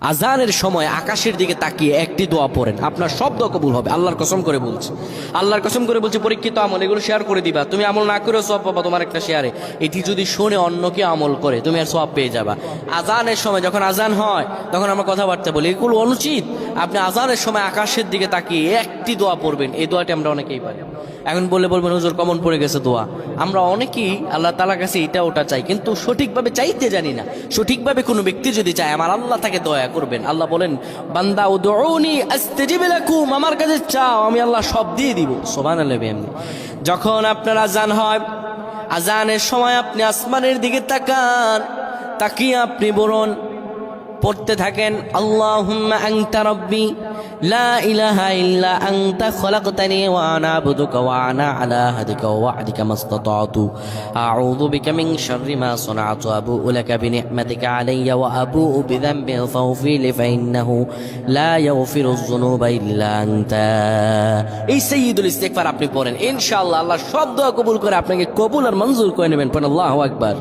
আজানের সময় আকাশের দিকে তাকিয়ে একটি দোয়া পড়েন, আপনার সব দোয়া কবুল হবে। আল্লাহর কসম করে বলছি, আল্লাহর কসম করে বলছি, পরীক্ষিত আমল এগুলো শেয়ার করে দিবা। তুমি আমল না করেও সওয়াব পাবা তোমার একটা শেয়ারে। এটি যদি শুনে অন্য কেউ আমল করে তুমি আর সওয়াব পেয়ে যাবা। আজানের সময় যখন আজান হয় তখন আমরা কথাবার্তা বলি, এগুলো অনুচিত। আপনি আজানের সময় আকাশের দিকে তাকিয়ে একটি দোয়া পড়বেন। এই দোয়াটি আমরা অনেকেই পারি। এখন বলবেন হুজুর কমন পড়ে গেছে দোয়া। আমরা অনেকেই আল্লাহ তাআলার কাছে এটা ওটা চাই, কিন্তু সঠিকভাবে চাইতে জানি না। সঠিকভাবে কোনো ব্যক্তি যদি চায় আমার আল্লাহ তাকে দয়া করবেন। আল্লাহ বলেন, বান্দা উদউনি আস্তাজিব লাকুম, আমার কাছে চাও আমি আল্লাহ সব দিয়ে দিব। সুবহানাল্লাহ। এমনি যখন আপনার আজান হয়, আজানের সময় আপনি আসমানের দিকে তাকান, তাকিয়ে আপনি বলুন, পড়তে থাকেন, আল্লাহুম্মা আনতা রাব্বি লা ইলাহা ইল্লা আনতা খলাকতানি ওয়া আনা আবদুকা ওয়া আনা আলা আহদিকা ওয়া ওয়া'দিকা মাসতাতা'তু আউযু বিকা মিন শাররি মা সানা'তু আবু'ু লাকা বিনি'মাতিকা আলাইয়া ওয়া আবু'ু বিযানবি ফাগফির লি ফাইন্নাহু লা ইয়াগফিরুয যুনুবা ইল্লা আনতা। এই সাইয়্যিদুল ইস্তিগফার আপনি পড়েন, ইনশাআল্লাহ আল্লাহ সব দোয়া কবুল করে আপনাকে কবুল আর মঞ্জুর করে নেবেন। পড়েন আল্লাহু আকবার।